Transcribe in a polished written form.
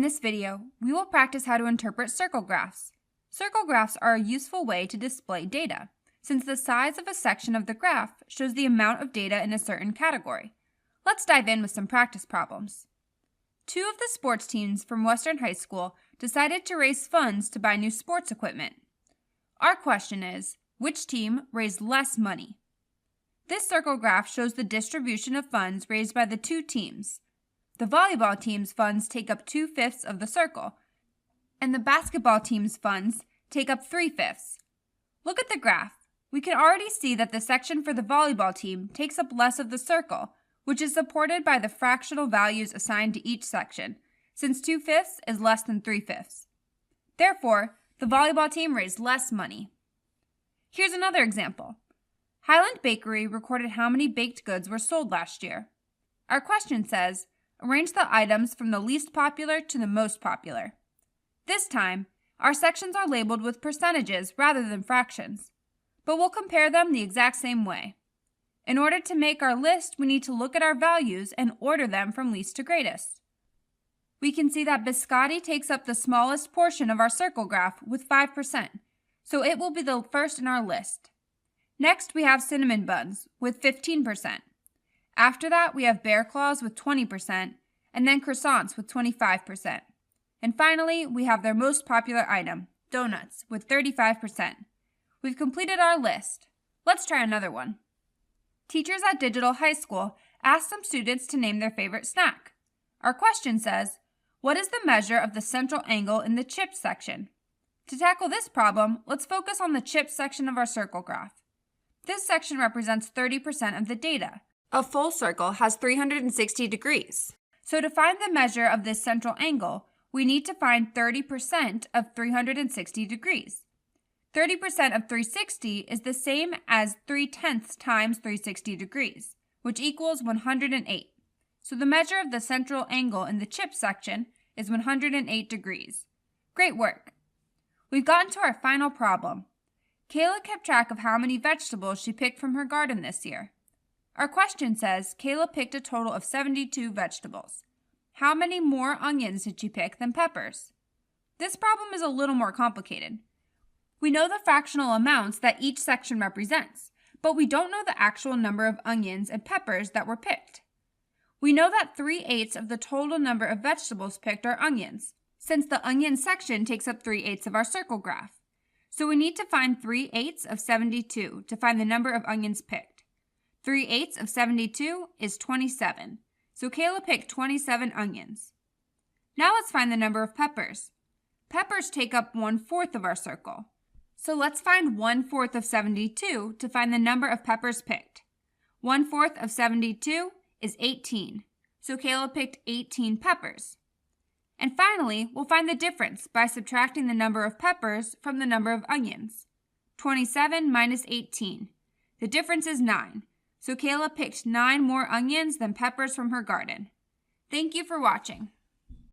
In this video, we will practice how to interpret circle graphs. Circle graphs are a useful way to display data, since the size of a section of the graph shows the amount of data in a certain category. Let's dive in with some practice problems. Two of the sports teams from Western High School decided to raise funds to buy new sports equipment. Our question is, which team raised less money? This circle graph shows the distribution of funds raised by the two teams. The volleyball team's funds take up 2/5 of the circle, and the basketball team's funds take up 3/5. Look at the graph. We can already see that the section for the volleyball team takes up less of the circle, which is supported by the fractional values assigned to each section, since 2/5 is less than 3/5. Therefore, the volleyball team raised less money. Here's another example. Highland Bakery recorded how many baked goods were sold last year. Our question says, arrange the items from the least popular to the most popular. This time, our sections are labeled with percentages rather than fractions, but we'll compare them the exact same way. In order to make our list, we need to look at our values and order them from least to greatest. We can see that biscotti takes up the smallest portion of our circle graph with 5%, so it will be the first in our list. Next, we have cinnamon buns with 15%. After that, we have bear claws with 20%, and then croissants with 25%. And finally, we have their most popular item, donuts, with 35%. We've completed our list. Let's try another one. Teachers at Digital High School asked some students to name their favorite snack. Our question says, what is the measure of the central angle in the chips section? To tackle this problem, let's focus on the chips section of our circle graph. This section represents 30% of the data. A full circle has 360 degrees. So to find the measure of this central angle, we need to find 30% of 360 degrees. 30% of 360 is the same as 3/10 times 360 degrees, which equals 108. So the measure of the central angle in the chip section is 108 degrees. Great work! We've gotten to our final problem. Kayla kept track of how many vegetables she picked from her garden this year. Our question says Kayla picked a total of 72 vegetables. How many more onions did she pick than peppers? This problem is a little more complicated. We know the fractional amounts that each section represents, but we don't know the actual number of onions and peppers that were picked. We know that 3/8 of the total number of vegetables picked are onions, since the onion section takes up 3/8 of our circle graph. So we need to find 3/8 of 72 to find the number of onions picked. 3/8 of 72 is 27, so Kayla picked 27 onions. Now let's find the number of peppers. Peppers take up 1/4 of our circle. So let's find 1/4 of 72 to find the number of peppers picked. 1/4 of 72 is 18, so Kayla picked 18 peppers. And finally, we'll find the difference by subtracting the number of peppers from the number of onions. 27 minus 18. The difference is 9. So Kayla picked 9 more onions than peppers from her garden. Thank you for watching.